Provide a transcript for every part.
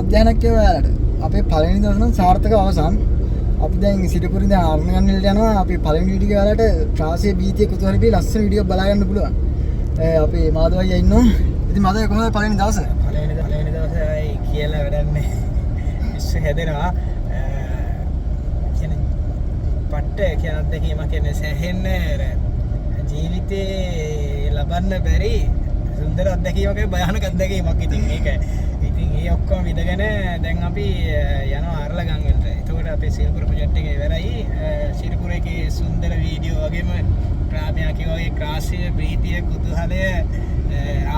මධ්‍යහනක් ඔයාලට. අපේ පළවෙනි දවස් නම් සාර්ථක අවසන්. අපි දැන් සිටපුරින් දැන් ආරණගන්නට යනවා. අපි පළවෙනි වීඩියෝ ඔයාලට ත්‍රාසයේ බීතිය කුතුහලපී ලස්සන වීඩියෝ බලා ගන්න පුළුවන්. අපේ මාධව අයියා ඉන්නවා. ඉතින් මාධව කොහොමද පළවෙනි දවස? පළවෙනි දවසේ කියලා වැඩක් නැහැ. ඉස්ස හැදෙනවා. කියන්නේ පට්ට කියන අත්දැකීමක් කියන්නේ සැහෙන්න ජීවිතේ ලබන්න බැරි සුන්දර අත්දැකීමක් භයානක අත්දැකීමක් ඉතින් ඒක. ඉතින් ඒ ඔක්කොම විදගෙන දැන් අපි යනවා අරලගම් වලට. එතකොට අපේ සිල්පුර ප්‍රොජෙක්ට් එක ඉවරයි. සිල්පුර එකේ සුන්දර වීඩියෝ වගේම ප්‍රාමයා කියවගේ ක්‍රාසිය ප්‍රීතිය කුතුහලය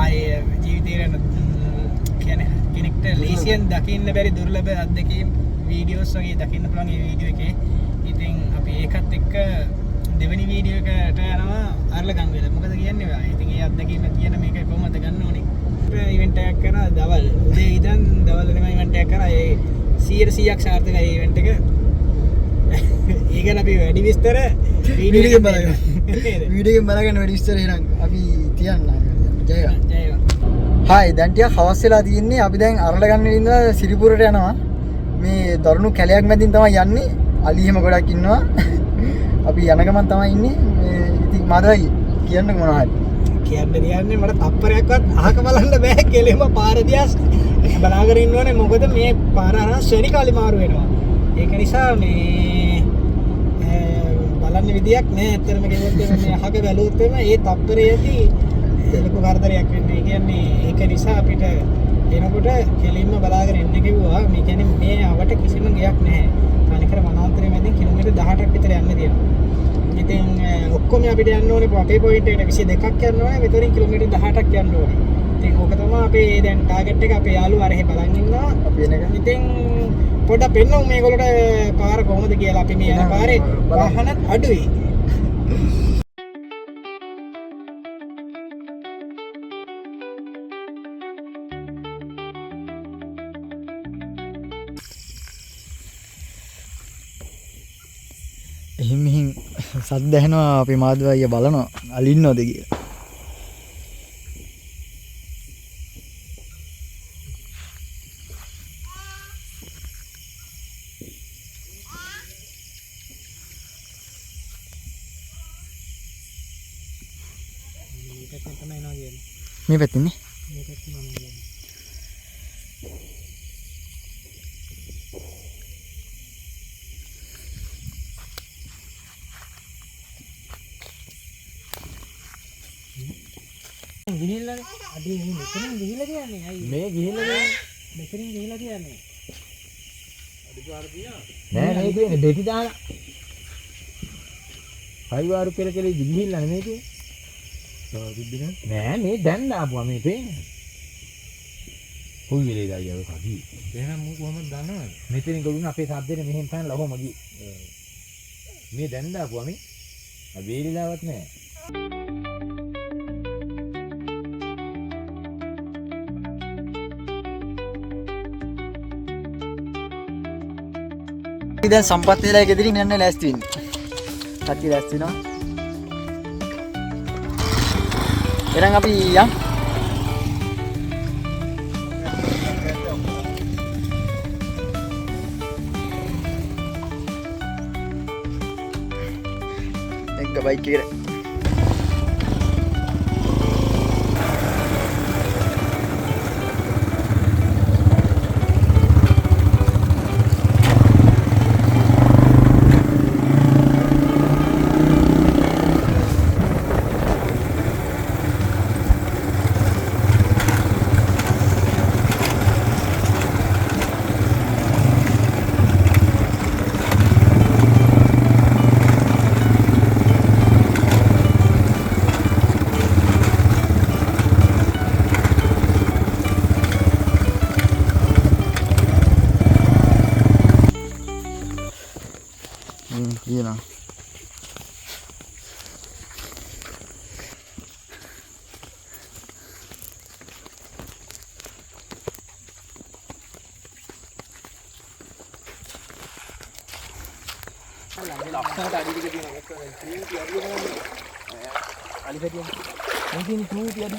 ආයේ ජීවිතේ කියන්නේ කෙනෙක්ට ලීසියෙන් දකින්න බැරි දුර්ලභ අත්දැකීම් වීඩියෝස් වගේ දකින්න පුළුවන් මේ වීඩියෝ එකේ. ඉතින් අපි ඒකත් එක්ක දෙවෙනි වීඩියෝ එකට යනවා අරලගම් වල. මොකද කියන්නේ ඔයා? ඉතින් ඒ අත්දැකීම කියන මේක කොහොමද ගන්න ඕනේ? ඉවෙන්ට් එකක් කරා දවල් උදේ ඉඳන් දවල් වෙනකන් ඉවෙන්ට් එකක් කරා. ඒ 100%ක් සාර්ථකයි ඒ ඉවෙන්ට් එක. ඒක අපි වැඩි විස්තර වීඩියෝ එකෙන් බලගන්න. වීඩියෝ එකෙන් බලගන්න වැඩි විස්තර එහෙනම් අපි තියන්න. ජයවා. ජයවා. හායි දැන් ටිකක් හවස් වෙලා තියෙන්නේ. අපි දැන් අරලගම් ඉඳලා සිරිපුරට යනවා. මේ දරුණු කැලයක් මැදින් තමයි යන්නේ. අලිහෙම ගොඩක් ඉන්නවා. අපි යන ගමන් තමයි ඉන්නේ. ඉතින් මාදවයි කියන්න මොනවා හරි. කියන්න දෙන්නේ මට තප්පරයක්වත් අහක බලන්න බෑ. කෙලෙම පාර දිහා බලාගෙන ඉන්න ඕනේ. මොකද මේ පාර අරන් ශනිකාලි මාරු වෙනවා. ඒක නිසා මේ බලන්න විදියක් නෑ. ඇත්තටම කිව්වොත් මේ අහක බැලුවොත් මේ තප්පරයේදී ලොකු කරදරයක් වෙන්නේ. ඒ කියන්නේ ඒක නිසා අපිට එනකොට කෙලින්ම බලාගෙන ඉන්න කිව්වා. මේ කියන්නේ මේ ආවට කිසිම ගයක් නැහැ. තනිකර වනාන්තරය මැදින් කිලෝමීටර් 18ක් විතර යන්න තියෙනවා. ඉතින් ඔක්කොම අපිට යන්න ඕනේ අපේ පොයින්ට් එකට 22ක් යන්න ඕනේ. මෙතනින් කිලෝමීටර් 18ක් යන්න ඕනේ. ඉතින් ඕක තමයි අපේ දැන් ටාගට් එක. අපේ යාළුවා අරහෙ බලන් ඉන්නවා. අපි එනකන් ඉතින් පොඩ්ඩක් පෙන්නමු මේගොල්ලෝට පාර කොහොමද කියලා. අපි මේ යන පාරේ වාහනත් අඩුයි. එහෙන් මෙහෙන් සද්ද ඇහෙනවා. අපි මාධව අයියා බලනවා අලින්නවද කියලා. මේ පැත්තේ නේ. මේ පැත්තේ යනවා කියන්නේ. ගිහිල්ලානේ. අඩේ මේ මෙතනින් ගිහිල්ලා කියන්නේ. අයියේ. මේ ගිහිල්ලා කියන්නේ. මෙතනින් ගිහිල්ලා කියන්නේ. අඩිපාර තියා. නෑ නේ කියන්නේ දෙටි දාලා. හයිවාරු කෙල ගිහිල්ලා නෙමෙයි කියන්නේ. නෑ මේ දැන් ආපුවා මේ පේන්නේ. කොයි වෙලේද අයියා ඔය කවි. එහෙනම් මම කොහොමද දන්නවද? මෙතනින් ගොළුන අපේ සද්දෙට මෙහෙන් පැනලා ඔහොම ගියේ. මේ දැන් ආපුවා මේ. වේලිලාවක් නෑ. දැන් සම්පත් වෙලා ගෙදරින් යන්න ලෑස්ති වෙන්නේ. කට්ටිය ලෑස්ති වෙනවා. එහෙනම් අපි යන්. එක බයික් එකට කියනවා. ලක්ෂණට අඩි ටික තියෙනවා. ඒක අලිපැටිය. මේකෙන් චූටි අඩි.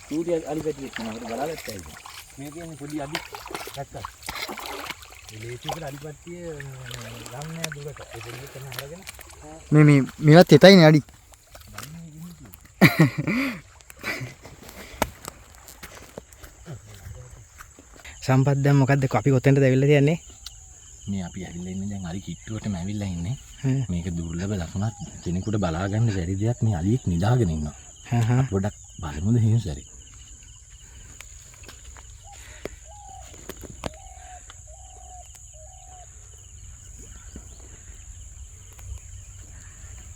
චූටි අලිපැටිය තියෙනවා. ඒක බලාගත්තා ඒක. මේකෙන් පොඩි අඩි ගත්තා. ලේසියට අඩිපත්තිය ගන්න දුරට ඒ පොඩි කරන අරගෙන මේ මේවත් එතයිනේ අඩි. සම්පත් දැන් මොකද්ද අපි කොතෙන්ද ඇවිල්ලා තියන්නේ? මේ අපි ඇවිල්ලා ඉන්නේ දැන් අලි කිට්ටුවටම ඇවිල්ලා ඉන්නේ. මේක දුර්ලභ ලකුණක් කෙනෙකුට බලා ගන්න බැරි දෙයක් මේ අලියෙක් නිදාගෙන ඉන්නවා. පොඩක් බලමුද හිංසරේ.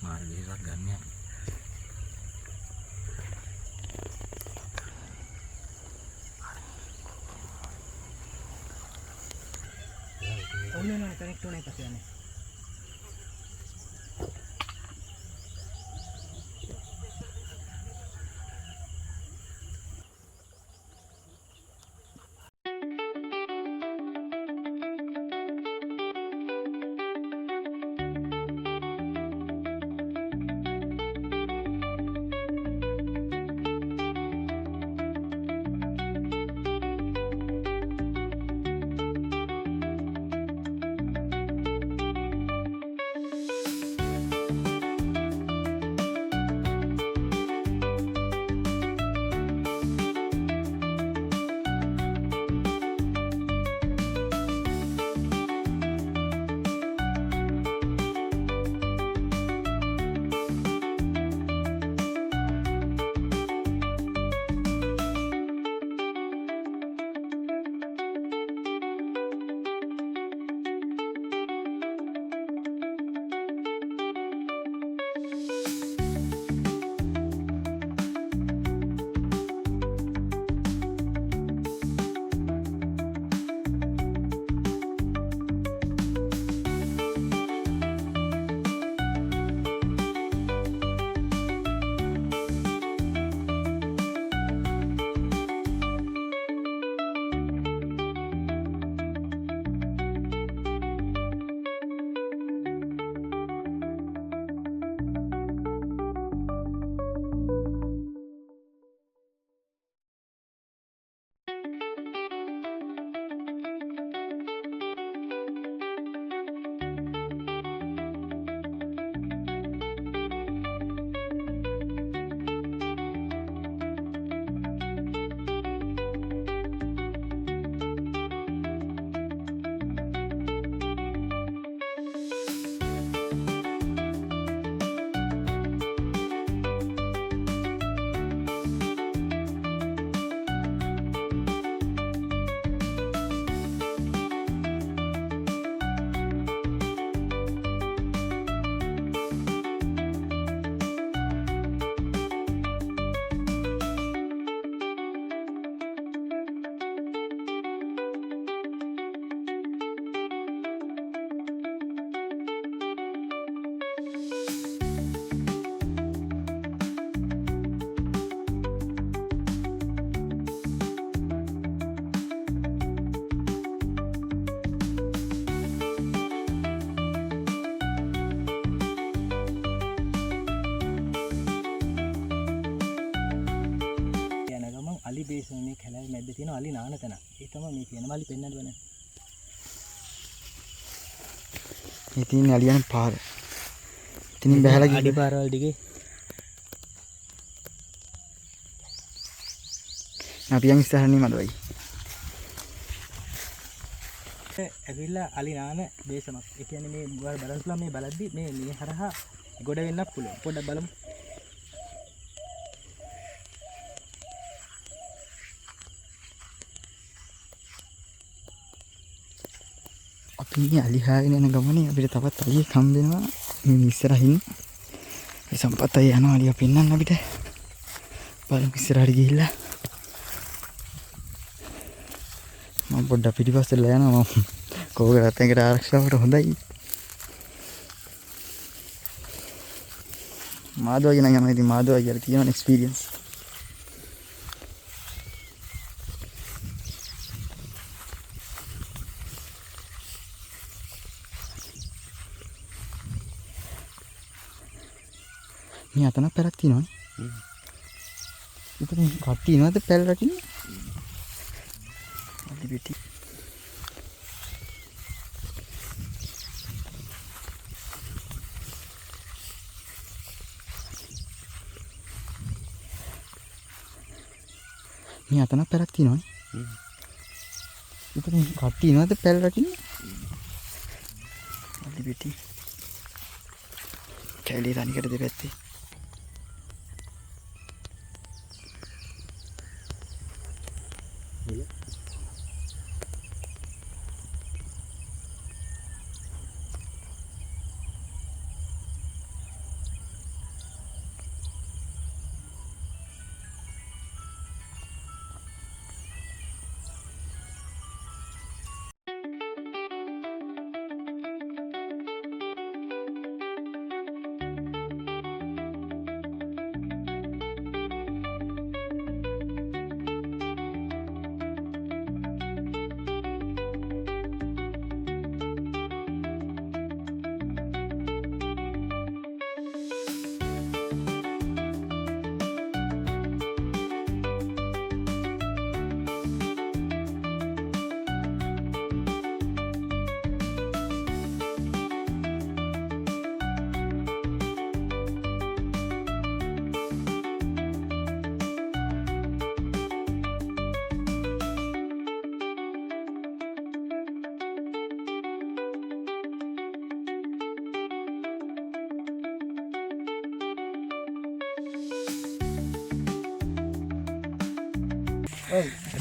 මාර දෙයක් ගන්න යන්න. ඔන්න නෝ කනෙක්ට් උනේ පස්සේ යන්නේ. අලි බේස් මේ කැලේ මැද්දේ තියෙන අලි නාන තැන. ඒ තමයි මේ කියන මලි පෙන්නන්න වෙන. මේ තියෙන අලියන් පාර. ඉතින් බහැලා ගිහින් අඩි පාරවල් දිගේ අපි යන් ඉස්සරහනේ මඩවයි. ඇවිල්ලා අලි නාන බේසමක්. ඒ කියන්නේ මේ ඔයාලා බලන්න පුළුවන් මේ බලද්දි මේ හරහා ගොඩ වෙන්නත් පුළුවන්. පොඩ්ඩක් බලමු. අපි මේ අලි හාගෙන යන ගමනේ අපිට තවත් අලියෙක් හම්බ වෙනවා. මේ ඉස්සරහින් මේ සම්පත් අය යනවා අලිය පෙන්නන්න අපිට. බලමු ඉස්සරහට ගිහිල්ලා. මම පොඩ්ඩක් පිටිපස්සෙලා යනවා. මම කෝකරත් එකට ආරක්ෂාවට හොඳයි. මාදවයි නම් යනවා. ඉතින් මාදවයි කියලා තියෙන එක්ස්පීරියන්ස්. මේ අතන පැලක් තියෙනවනේ. ඉතින් කට්ටි නේද පැල රකින්නේ? අලි පිටි. මේ අතන පැලක් තියෙනවනේ. ඉතින් කට්ටි නේද පැල රකින්නේ? අලි පිටි. කැලේ තනිකර දෙපැත්තේ.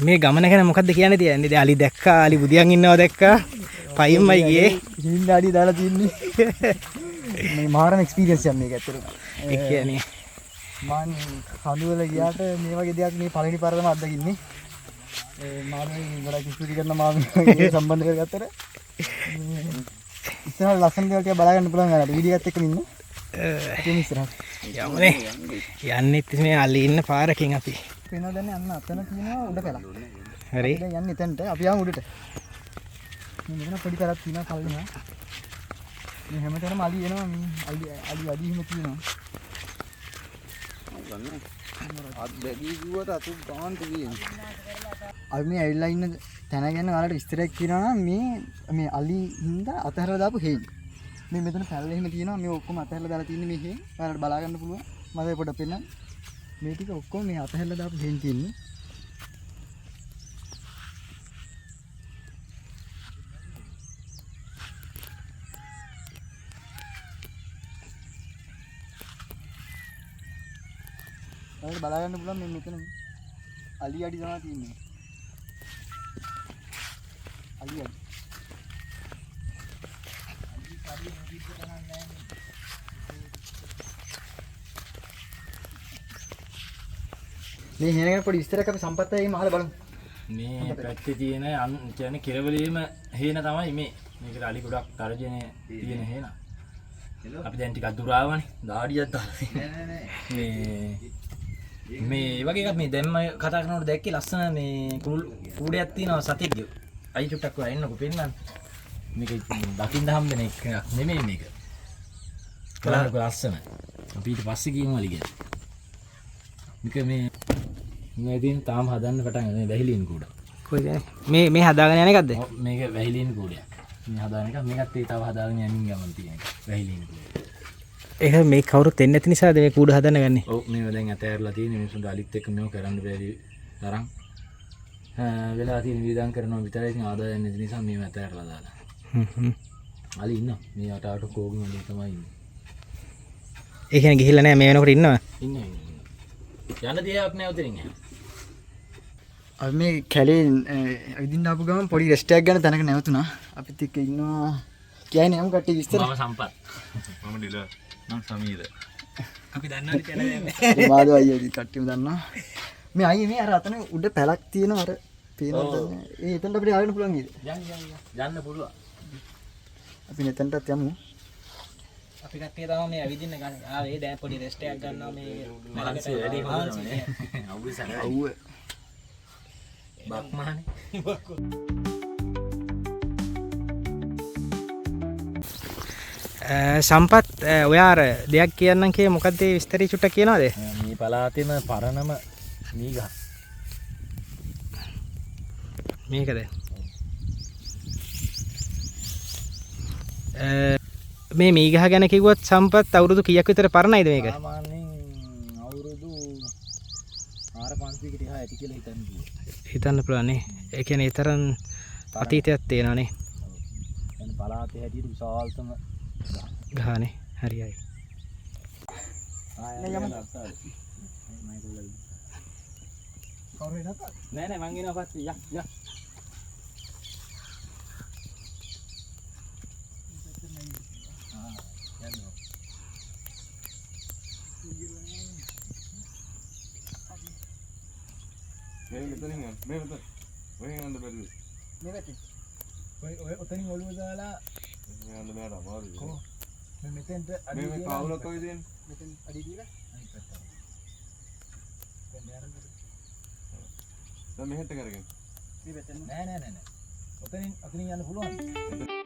මේ ගමන ගැන මොකද්ද කියන්න තියන්නේ? දැන් අලි දැක්කා, අලි බුදියන් ඉන්නවා දැක්කා. පයින්මයි ගියේ. හින්දාඩි දාලා තින්නේ. මේ මාරම එක්ස්පීරියන්ස් එකක් මේක ඇත්තටම. ඒ කියන්නේ මම කඳුවල ගියාට මේ වගේ දෙයක් මේ පළවෙනි පාරම අත්දකින්නේ. මාම ගොඩක් ස්තුති කරන මාම සම්බන්ධ කරගත්තට. ඉස්සරහ ලස්සන දේවල් ටික බලා ගන්න පුළුවන් අර වීඩියෝ එකත් එක්කම ඉන්න. ඒක ඉස්සරහ. යමුනේ. යන්නෙත් මේ අලි ඉන්න පාරකින් අපි. වෙනවා දැන් අන්න අතන තියෙනවා උඩ පැලක්. හරි. දැන් යන්නේ එතනට අපි ආව උඩට. මේ මෙතන පොඩි පැලක් තියෙනවා කල්නවා. මේ හැමතැනම අලි එනවා මේ අලි වැඩි හිම තියෙනවා. අත් බැගී ගුවට අතු ගාන්න තියෙනවා. අපි මේ ඇවිල්ලා ඉන්න තැන ගැන ඔයාලට විස්තරයක් කියනවා නම් මේ අලි හින්දා අතහැරලා දාපු හේන්. මේ මෙතන පැල එහෙම තියෙනවා මේ ඔක්කොම අතහැරලා දාලා තියෙන්නේ මේ හේන්. ඔයාලට බලා ගන්න පුළුවන්. මම පොඩ පෙන්නන්න. මේ ටික ඔක්කොම මේ අතහැරලා දාපු හේන් තියෙන්නේ. ඔයාලට බලා ගන්න පුළුවන් මේ මෙතන අලි අඩි තමයි තියෙන්නේ. අලි අඩි. මේ හේනගෙන පොඩි විස්තරයක් අපි සම්පත් අයගෙන් අහලා බලමු. මේ පැත්තේ තියෙන කියන්නේ කෙරවලීම හේන තමයි මේ. මේකට අලි ගොඩක් තරජනේ තියෙන හේන. අපි දැන් ටිකක් දුර ආවනේ. දාඩියක් දාලා. මේ වගේ එකක් මේ දැම්ම කතා කරනකොට දැක්කේ ලස්සන මේ කූඩයක් තියෙනවා සතෙක්ගේ. අයි චුට්ටක් ඔයා එන්නකෝ පෙන්නන්න. මේක දකින්න හම්බෙන එකක් නෙමෙයි මේක. කලාරක ලස්සන. අපි ඊට පස්සේ ගියමු අලි ගැන. මේක මේ ඉතින් තාම හදන්න පටන් ගන්න වැහිලින් කූඩ. කොයිද මේ හදාගෙන යන එකක්ද? ඔව් මේක වැහිලින් කූඩයක්. මේ හදාගෙන එක මේකත් ඒ තව හදාගෙන යමින් ගමන් තියෙන එක. වැහිලින් කූඩ. ඒක මේ කවුරුත් එන්නේ නැති නිසාද මේ කූඩ හදන්න ගන්නේ? ඔව් මේව දැන් අතෑරලා තියෙන මිනිස්සුන්ට අලිත් එක්ක මේව කරන්න බැරි තරම් වෙලා තියෙන වියදම් කරනවා විතරයි. ඉතින් ආදායම් නැති නිසා මේව අතෑරලා දාලා. අලි ඉන්නවා. මේ අටාට කෝගුම අලි තමයි ඉන්නේ. ඒ කියන්නේ ගිහිල්ලා නැහැ මේ වෙනකොට ඉන්නවා. ඉන්නේ. යන්න දිහාවක් නෑ උතරින් යන්න. අපි මේ කැලේ ඉදින්න ආපු ගමන් පොඩි රෙස්ට් එකක් ගන්න තැනක නැවතුණා. අපිත් එක්ක ඉන්නවා කියන්නේ නම් කට්ටිය විස්තර. මම සම්පත්. මම ඩිලර්. මම සමීර. අපි දන්නවද කියලා දැන්. මාදෝ අයියා කට්ටියම දන්නවා. මේ අයියේ මේ අර අතන උඩ පැලක් තියෙනවා අර පේනවද? ඒ එතනට අපිට ආවෙන්න පුළුවන් නේද? යන්න පුළුවන්. අපි එතනටත් යමු. අපි කට්ටිය තමයි මේ ඇවිදින්න ගන්න. ආවේ දැන් පොඩි රෙස්ට් එකක් ගන්නවා මේ මහන්සි වැඩි හොඳනේ. අවුසන. අවුව. බක්මානේ. සම්පත් ඔයා අර දෙයක් කියන්නම් කියේ මොකද්ද ඒ විස්තරي චුට්ටක් කියනවද? මේ පළාතේම පරණම මීගහ. මේකද මේ මීගහ ගැන කිව්වොත් සම්පත් අවුරුදු කීයක් විතර පරණයිද මේක? සාමාන්‍යයෙන් අවුරුදු 4-500කට එහා ඇති කියලා හිතන්න පුළුවන්. හිතන්න පුළුවන් නේ. ඒ කියන්නේ ඒ තරම් අතීතයක් තියෙනවා නේ. يعني පළාතේ හැටියට විශාලතම ගහනේ. හරියයි. නෑ නෑ මං එනවා පස්සේ යක් ඔය ඔතනින් ඔළුව දාලා කොහොම මෙතෙන්ට අඩි මෙතෙන් අඩි දීලා අනිත් පැත්තට දැන් මෙහෙට කරගෙන නෑ ඔතනින් යන්න පුළුවන්